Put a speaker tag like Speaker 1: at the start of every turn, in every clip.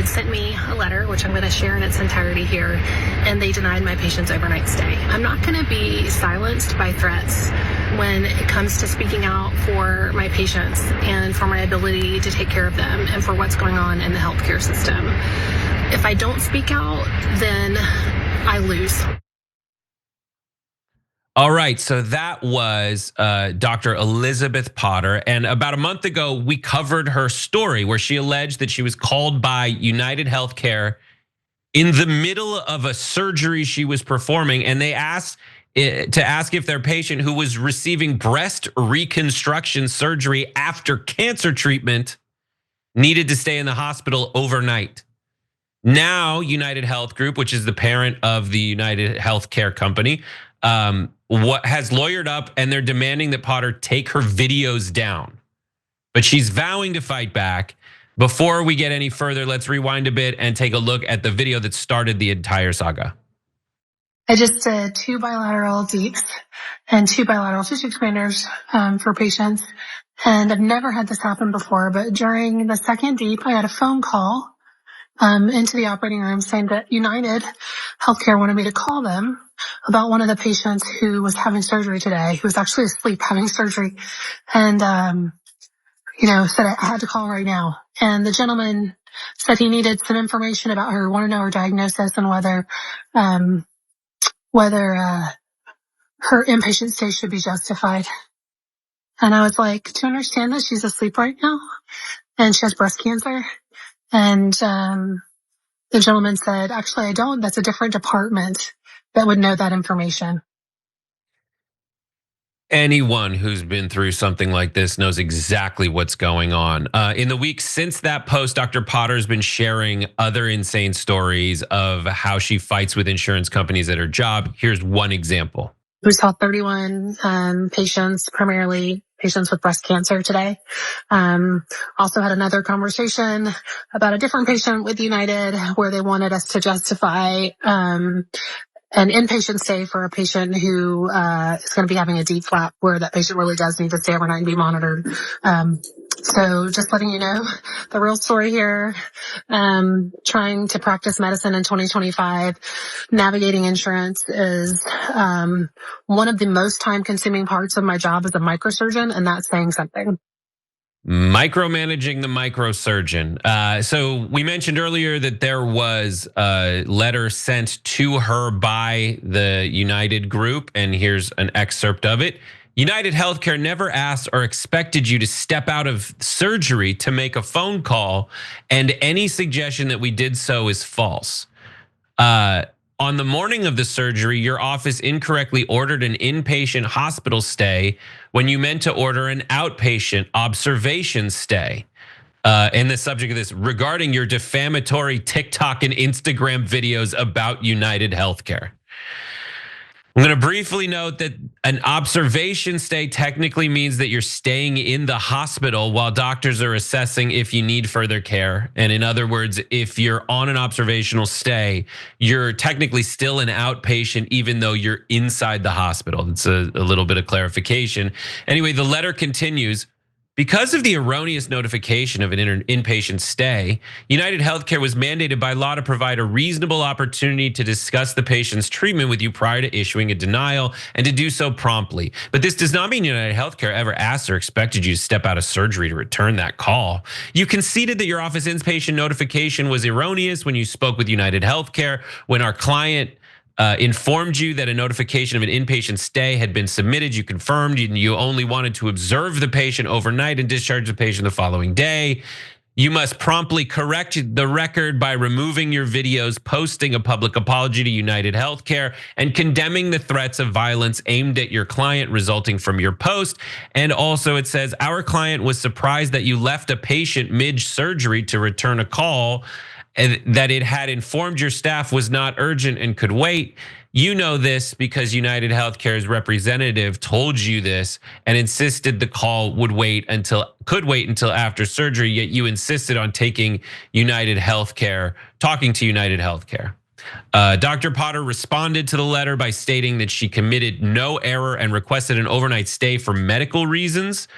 Speaker 1: sent me a letter, which I'm going to share in its entirety here, and they denied my patient's overnight stay. I'm not going to be silenced by threats when it comes to speaking out for my patients and for my ability to take care of them and for what's going on in the healthcare system. If I don't speak out, then I lose.
Speaker 2: All right, so that was Dr. Elizabeth Potter. And about a month ago, we covered her story where she alleged that she was called by United Healthcare in the middle of a surgery she was performing. And they asked to ask if their patient, who was receiving breast reconstruction surgery after cancer treatment, needed to stay in the hospital overnight. Now, United Health Group, which is the parent of the United Healthcare company, what has lawyered up, and they're demanding that Potter take her videos down. But she's vowing to fight back. Before we get any further, let's rewind a bit and take a look at the video that started the entire saga.
Speaker 1: I just did 2 bilateral deeps and 2 bilateral tissue expanders for patients. And I've never had this happen before, but during the second deep, I had a phone call into the operating room saying that United Healthcare wanted me to call them about one of the patients who was having surgery today, who was actually asleep having surgery, and said I had to call right now. And the gentleman said he needed some information about her, wanted to know her diagnosis and whether her inpatient stay should be justified. And I was like, do you understand that she's asleep right now and she has breast cancer? And the gentleman said, actually, I don't. That's a different department that would know that information.
Speaker 2: Anyone who's been through something like this knows exactly what's going on. In the weeks since that post, Dr. Potter's been sharing other insane stories of how she fights with insurance companies at her job. Here's one example.
Speaker 1: We saw 31 patients, primarily patients with breast cancer today. Also had another conversation about a different patient with United where they wanted us to justify an inpatient stay for a patient who is going to be having a deep flap where that patient really does need to stay overnight and be monitored. So just letting you know the real story here, trying to practice medicine in 2025, navigating insurance is one of the most time-consuming parts of my job as a microsurgeon, and that's saying something.
Speaker 2: Micromanaging the microsurgeon. So we mentioned earlier that there was a letter sent to her by the United Group, and here's an excerpt of it. United Healthcare never asked or expected you to step out of surgery to make a phone call, and any suggestion that we did so is false. On the morning of the surgery, your office incorrectly ordered an inpatient hospital stay when you meant to order an outpatient observation stay. And the subject of this, regarding your defamatory TikTok and Instagram videos about United Healthcare. I'm going to briefly note that an observation stay technically means that you're staying in the hospital while doctors are assessing if you need further care. And in other words, if you're on an observational stay, you're technically still an outpatient, even though you're inside the hospital. It's a little bit of clarification. Anyway, the letter continues. Because of the erroneous notification of an inpatient stay, United Healthcare was mandated by law to provide a reasonable opportunity to discuss the patient's treatment with you prior to issuing a denial, and to do so promptly. But this does not mean United Healthcare ever asked or expected you to step out of surgery to return that call. You conceded that your office inpatient notification was erroneous when you spoke with United Healthcare, when our client informed you that a notification of an inpatient stay had been submitted. You confirmed you only wanted to observe the patient overnight and discharge the patient the following day. You must promptly correct the record by removing your videos, posting a public apology to United Healthcare, and condemning the threats of violence aimed at your client resulting from your post. And also it says, our client was surprised that you left a patient mid-surgery to return a call, and that it had informed your staff was not urgent and could wait. You know this because United Healthcare's representative told you this and insisted the call could wait until after surgery, yet you insisted on talking to United Healthcare. Dr. Potter responded to the letter by stating that she committed no error and requested an overnight stay for medical reasons.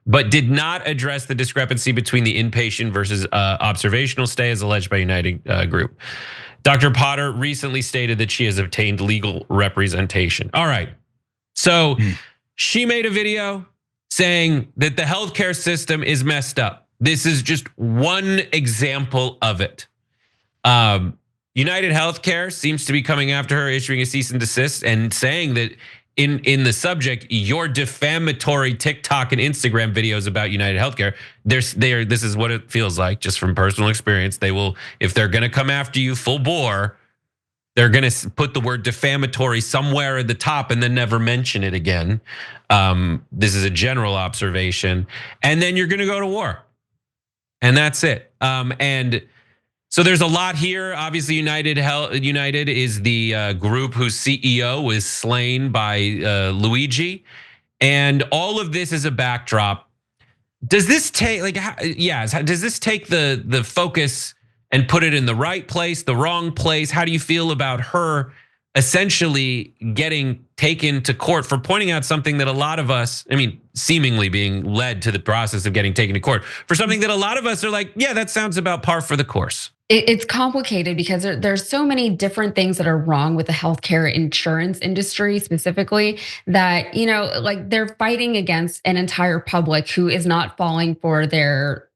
Speaker 2: but did not address the discrepancy between the inpatient versus observational stay as alleged by United Group. Dr. Potter recently stated that she has obtained legal representation. All right, so she made a video saying that the healthcare system is messed up. This is just one example of it. United Healthcare seems to be coming after her, issuing a cease and desist and saying that in the subject, your defamatory TikTok and Instagram videos about United Healthcare, this is what it feels like, just from personal experience. They will, if they're gonna come after you full bore, they're gonna put the word defamatory somewhere at the top and then never mention it again. This is a general observation. And then you're gonna go to war. And that's it. And so there's a lot here. Obviously, United is the group whose CEO was slain by Luigi, and all of this is a backdrop. Does this take does this take the focus and put it in the right place, the wrong place? How do you feel about her essentially getting taken to court for pointing out something that a lot of us, I mean, seemingly being led to the process of getting taken to court for something that a lot of us are like, yeah, that sounds about par for the course?
Speaker 3: It's complicated because there's so many different things that are wrong with the healthcare insurance industry specifically that, like they're fighting against an entire public who is not falling for their,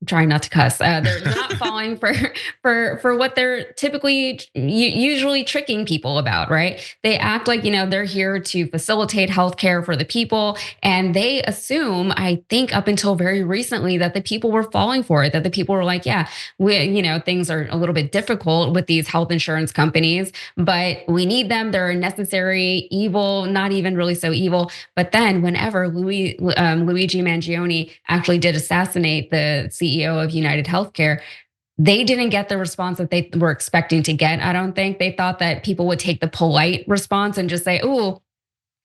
Speaker 3: trying not to cuss. They're not falling for what they're typically usually tricking people about, right? They act like, they're here to facilitate healthcare for the people. And they assume, I think up until very recently, that the people were falling for it, that the people were like, yeah, things are a little bit difficult with these health insurance companies, but we need them. They're a necessary evil, not even really so evil. But then whenever Luigi Mangione actually did assassinate the CEO of United Healthcare, they didn't get the response that they were expecting to get. I don't think they thought that people would take the polite response and just say, oh,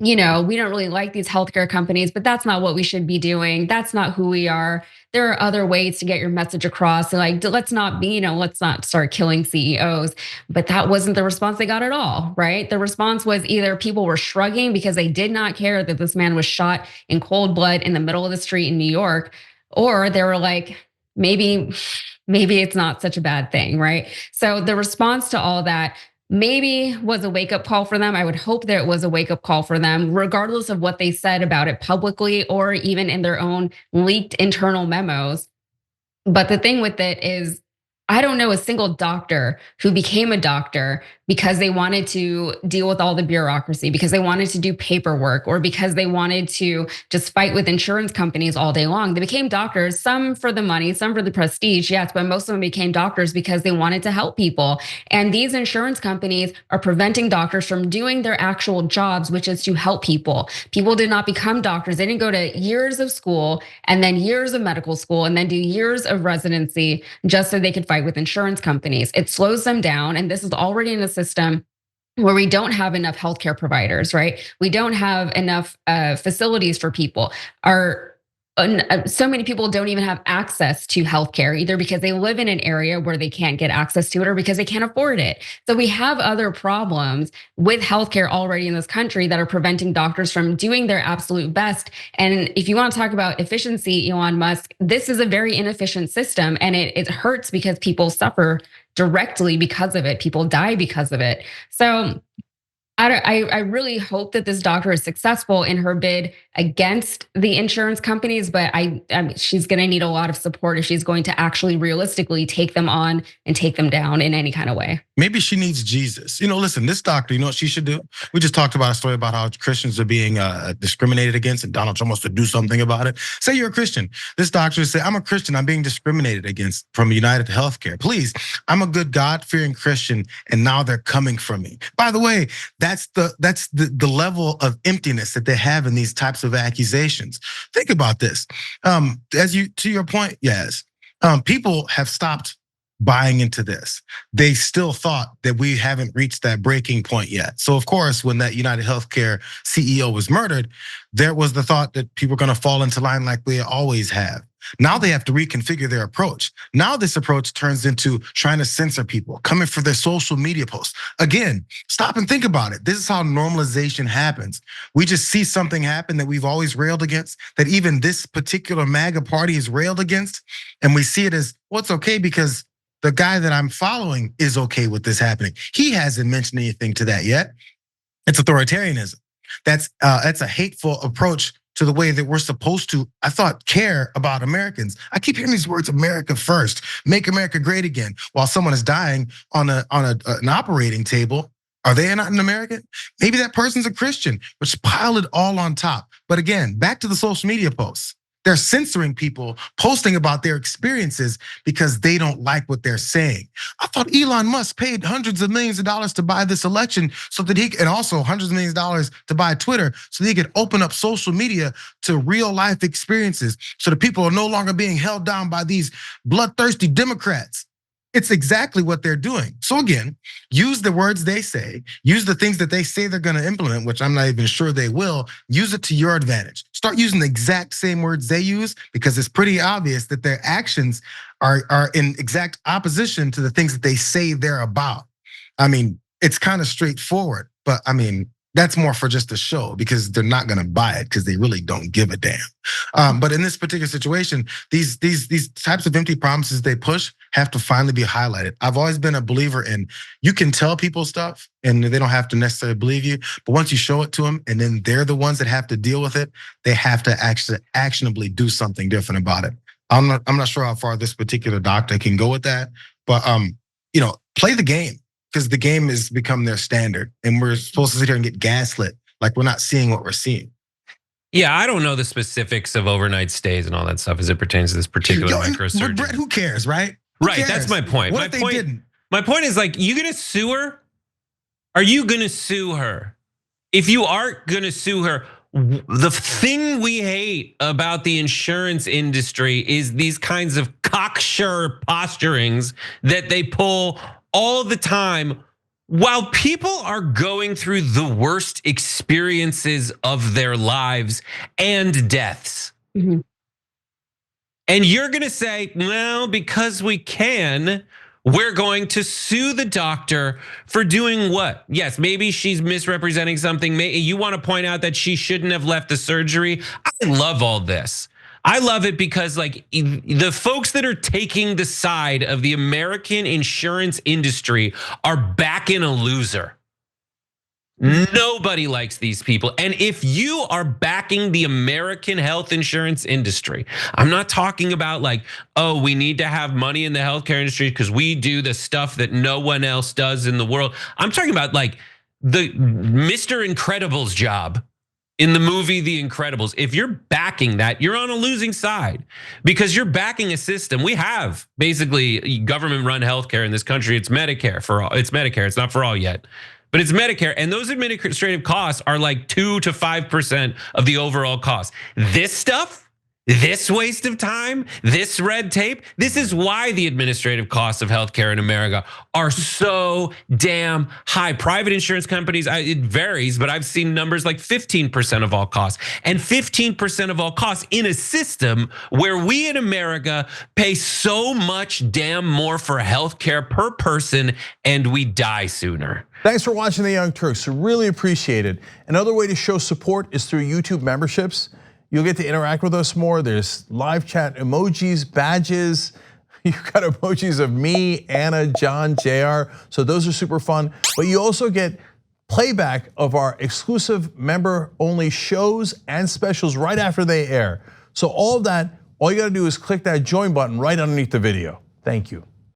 Speaker 3: we don't really like these healthcare companies, but that's not what we should be doing. That's not who we are. There are other ways to get your message across. And let's not start killing CEOs. But that wasn't the response they got at all, right? The response was either people were shrugging because they did not care that this man was shot in cold blood in the middle of the street in New York, or they were like, maybe it's not such a bad thing, right? So the response to all that maybe was a wake-up call for them. I would hope that it was a wake-up call for them, regardless of what they said about it publicly or even in their own leaked internal memos. But the thing with it is, I don't know a single doctor who became a doctor because they wanted to deal with all the bureaucracy, because they wanted to do paperwork, or because they wanted to just fight with insurance companies all day long. They became doctors, some for the money, some for the prestige, yes, but most of them became doctors because they wanted to help people. And these insurance companies are preventing doctors from doing their actual jobs, which is to help people. People did not become doctors. They didn't go to years of school and then years of medical school and then do years of residency just so they could fight with insurance companies. It slows them down. And this is already in a system where we don't have enough healthcare providers, right? We don't have enough facilities for people. So many people don't even have access to healthcare, either because they live in an area where they can't get access to it or because they can't afford it. So we have other problems with healthcare already in this country that are preventing doctors from doing their absolute best. And if you want to talk about efficiency, Elon Musk, this is a very inefficient system, and it hurts because people suffer directly because of it. People die because of it. So I really hope that this doctor is successful in her bid against the insurance companies, but she's going to need a lot of support if she's going to actually realistically take them on and take them down in any kind of way.
Speaker 4: Maybe she needs Jesus. Listen, this doctor, you know what she should do? We just talked about a story about how Christians are being discriminated against, and Donald Trump wants to do something about it. Say you're a Christian. This doctor would say, I'm a Christian, I'm being discriminated against from United Healthcare. Please, I'm a good God-fearing Christian, and now they're coming for me. By the way, that's the level of emptiness that they have in these types of accusations. Think about this. To your point, yes, people have stopped buying into this. They still thought that we haven't reached that breaking point yet. So of course, when that United Healthcare CEO was murdered, there was the thought that people are gonna fall into line like we always have. Now they have to reconfigure their approach. Now this approach turns into trying to censor people, coming for their social media posts. Again, stop and think about it. This is how normalization happens. We just see something happen that we've always railed against, that even this particular MAGA party is railed against, and we see it as, well, it's okay because the guy that I'm following is okay with this happening. He hasn't mentioned anything to that yet. It's authoritarianism. That's a hateful approach to the way that we're supposed to, I thought, care about Americans. I keep hearing these words, America first, make America great again, while someone is dying on an operating table. Are they not an American? Maybe that person's a Christian, which piled it all on top. But again, back to the social media posts. They're censoring people posting about their experiences because they don't like what they're saying. I thought Elon Musk paid hundreds of millions of dollars to buy this election so that and also hundreds of millions of dollars to buy Twitter so that he could open up social media to real life experiences so that people are no longer being held down by these bloodthirsty Democrats. It's exactly what they're doing. So again, use the words they say, use the things that they say they're gonna implement, which I'm not even sure they will, use it to your advantage. Start using the exact same words they use, because it's pretty obvious that their actions are in exact opposition to the things that they say they're about. I mean, it's kind of straightforward, but I mean, that's more for just a show because they're not gonna buy it because they really don't give a damn. But in this particular situation, these types of empty promises they push have to finally be highlighted. I've always been a believer in, you can tell people stuff and they don't have to necessarily believe you, but once you show it to them and then they're the ones that have to deal with it, they have to actually actionably do something different about it. I'm not sure how far this particular doctor can go with that, but play the game. Because the game has become their standard, and we're supposed to sit here and get gaslit like we're not seeing what we're seeing.
Speaker 2: Yeah, I don't know the specifics of overnight stays and all that stuff as it pertains to this particular microsurgery.
Speaker 4: But Brett, who cares, right?
Speaker 2: Right, that's my point.
Speaker 4: What if they didn't?
Speaker 2: My point is, like, you gonna sue her? Are you gonna sue her? If you aren't gonna sue her, the thing we hate about the insurance industry is these kinds of cocksure posturings that they pull all the time while people are going through the worst experiences of their lives and deaths. Mm-hmm. And you're gonna say, well, because we can, we're going to sue the doctor for doing what? Yes, maybe she's misrepresenting something. You want to point out that she shouldn't have left the surgery. I love all this. I love it because, like, the folks that are taking the side of the American insurance industry are backing a loser. Nobody likes these people. And if you are backing the American health insurance industry, I'm not talking about like, oh, we need to have money in the healthcare industry because we do the stuff that no one else does in the world. I'm talking about like the Mr. Incredible's job in the movie The Incredibles. If you're backing that, you're on a losing side because you're backing a system. We have basically government-run healthcare in this country. It's Medicare for all. It's Medicare. It's not for all yet, but it's Medicare. And those administrative costs are like 2 to 5% of the overall cost. This stuff, this waste of time, this red tape, this is why the administrative costs of healthcare in America are so damn high. Private insurance companies, it varies, but I've seen numbers like 15% of all costs, and 15% of all costs in a system where we in America pay so much damn more for healthcare per person and we die sooner.
Speaker 5: Thanks for watching the Young Turks, really appreciate it. Another way to show support is through YouTube memberships. You'll get to interact with us more. There's live chat emojis, badges. You've got emojis of me, Anna, John, JR. So those are super fun. But you also get playback of our exclusive member-only shows and specials right after they air. So all of that, all you gotta do is click that join button right underneath the video. Thank you.